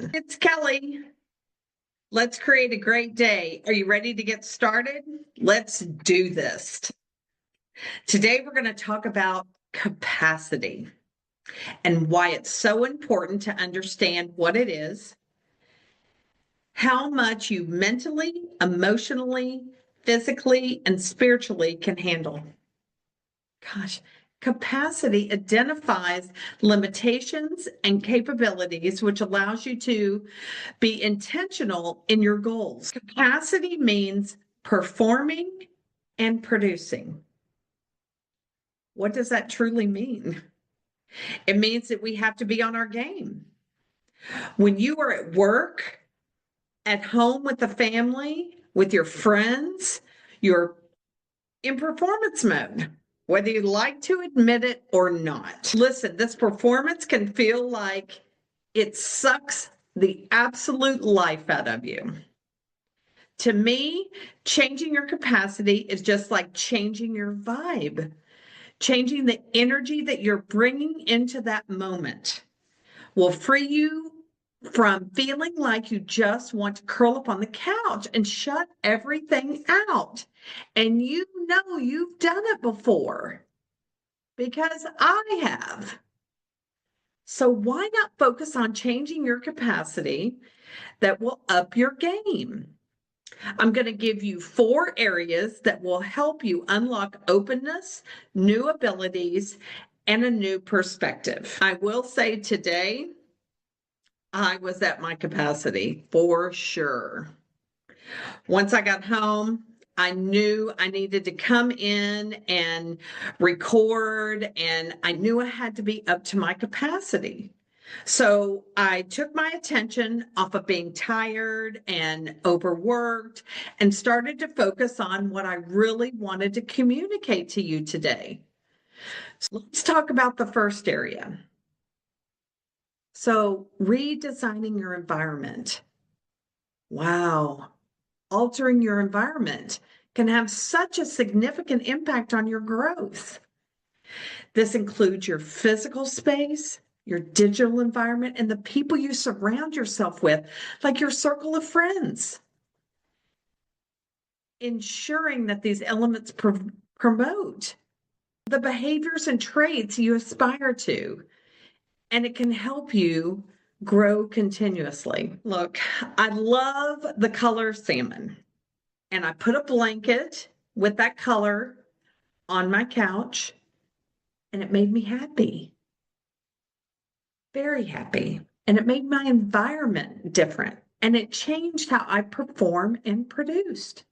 everyone. It's Kelly. Let's create a great day. Are you ready to get started? Let's do this. Today, we're going to talk about capacity and why it's so important to understand what it is, how much you mentally, emotionally, physically, and spiritually can handle. Gosh, capacity identifies limitations and capabilities, which allows you to be intentional in your goals. Capacity means performing and producing. What does that truly mean? It means that we have to be on our game. When you are at work, at home with the family, with your friends, you're in performance mode, whether you like to admit it or not. Listen, this performance can feel like it sucks the absolute life out of you. To me, changing your capacity is just like changing your vibe, changing the energy that you're bringing into that moment will free you from feeling like you just want to curl up on the couch and shut everything out. And you know you've done it before because I have. So why not focus on changing your capacity that will up your game? I'm going to give you 4 areas that will help you unlock openness, new abilities, and a new perspective. I will say today, I was at my capacity for sure. Once I got home, I knew I needed to come in and record, and I knew I had to be up to my capacity. So I took my attention off of being tired and overworked and started to focus on what I really wanted to communicate to you today. So let's talk about the first area. So redesigning your environment. Wow. Altering your environment can have such a significant impact on your growth. This includes your physical space, your digital environment, and the people you surround yourself with, like your circle of friends. Ensuring that these elements promote the behaviors and traits you aspire to, and it can help you grow continuously. Look, I love the color salmon, and I put a blanket with that color on my couch, and it made me happy. Very happy. And it made my environment different. And it changed how I perform and produced.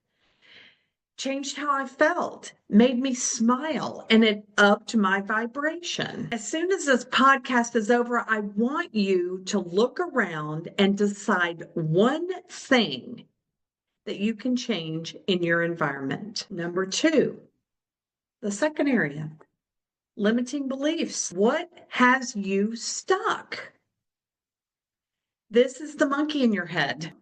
Changed how I felt, made me smile, and it upped my vibration. As soon as this podcast is over, I want you to look around and decide one thing that you can change in your environment. Number 2, the second area, limiting beliefs. What has you stuck? This is the monkey in your head.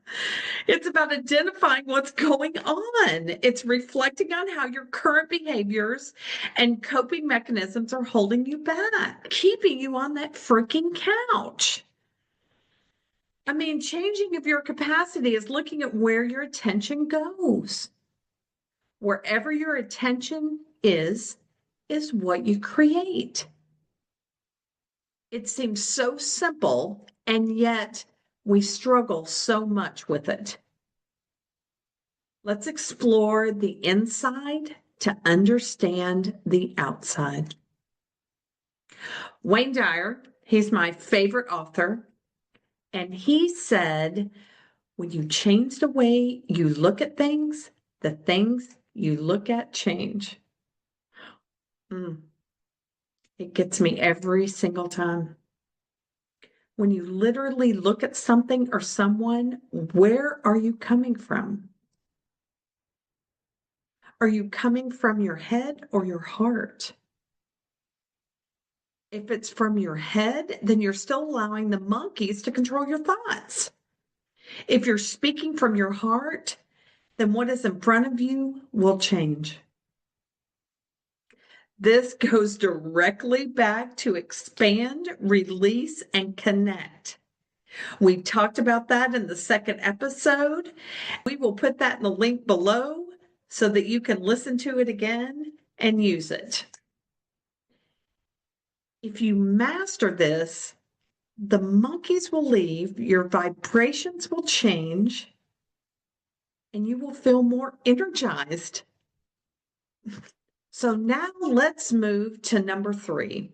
It's about identifying what's going on. It's reflecting on how your current behaviors and coping mechanisms are holding you back, keeping you on that freaking couch. I mean, changing of your capacity is looking at where your attention goes. Wherever your attention is what you create. It seems so simple, and yet we struggle so much with it. Let's explore the inside to understand the outside. Wayne Dyer, he's my favorite author, and he said, when you change the way you look at things, the things you look at change. It gets me every single time. When you literally look at something or someone, where are you coming from? Are you coming from your head or your heart? If it's from your head, then you're still allowing the monkeys to control your thoughts. If you're speaking from your heart, then what is in front of you will change. This goes directly back to expand, release, and connect. We talked about that in the second episode. We will put that in the link below so that you can listen to it again and use it. If you master this, the monkeys will leave, your vibrations will change, and you will feel more energized. So now let's move to number 3.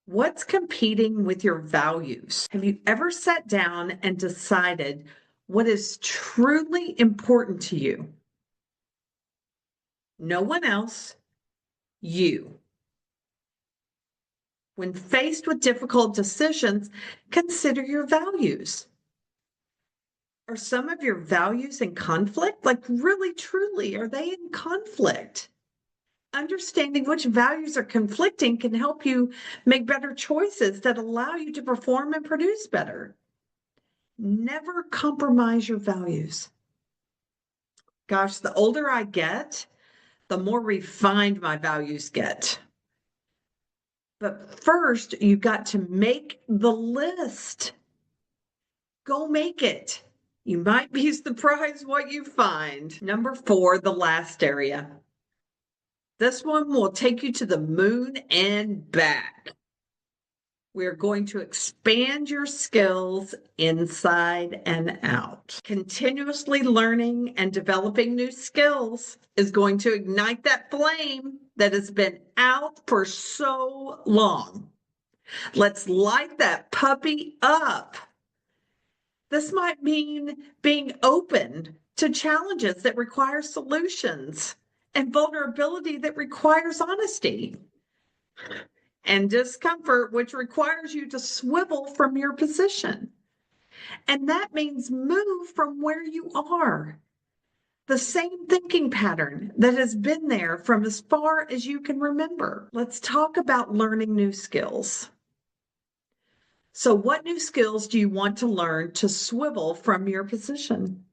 What's competing with your values? Have you ever sat down and decided what is truly important to you? No one else, you. When faced with difficult decisions, consider your values. Are some of your values in conflict? Like, really, truly, are they in conflict? Understanding which values are conflicting can help you make better choices that allow you to perform and produce better. Never compromise your values. Gosh, the older I get, the more refined my values get. But first, you've got to make the list. Go make it. You might be surprised what you find. Number 4, the last area. This one will take you to the moon and back. We're going to expand your skills inside and out. Continuously learning and developing new skills is going to ignite that flame that has been out for so long. Let's light that puppy up. This might mean being open to challenges that require solutions and vulnerability that requires honesty and discomfort, which requires you to swivel from your position. And that means move from where you are. The same thinking pattern that has been there from as far as you can remember. Let's talk about learning new skills. So, what new skills do you want to learn to swivel from your position?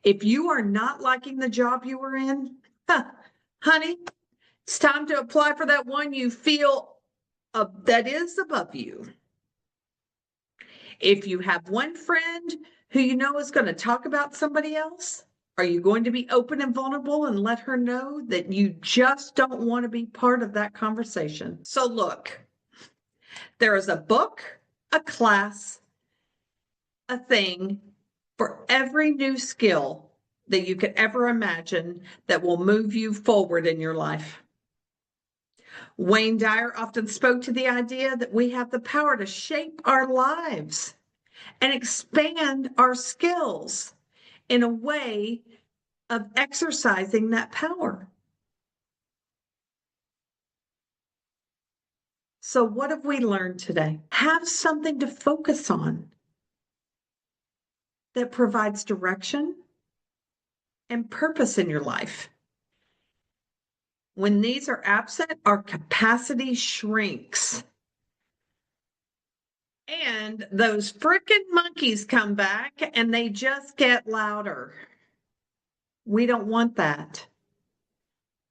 If you are not liking the job you are in, honey, it's time to apply for that one you feel that is above you. If you have one friend who you know is going to talk about somebody else, are you going to be open and vulnerable and let her know that you just don't want to be part of that conversation? So look, there is a book, a class, a thing for every new skill that you could ever imagine that will move you forward in your life. Wayne Dyer often spoke to the idea that we have the power to shape our lives and expand our skills in a way of exercising that power. So what have we learned today? Have something to focus on that provides direction and purpose in your life. When these are absent, our capacity shrinks. And those frickin' monkeys come back and they just get louder. We don't want that.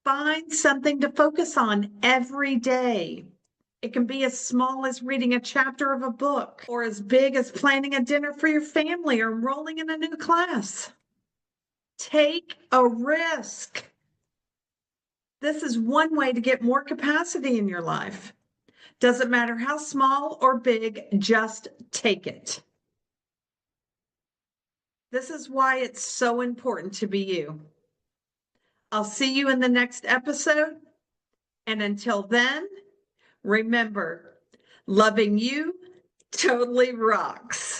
Find something to focus on every day. It can be as small as reading a chapter of a book, or as big as planning a dinner for your family or enrolling in a new class. Take a risk. This is one way to get more capacity in your life. Doesn't matter how small or big, just take it. This is why it's so important to be you. I'll see you in the next episode. And until then, remember, loving you totally rocks.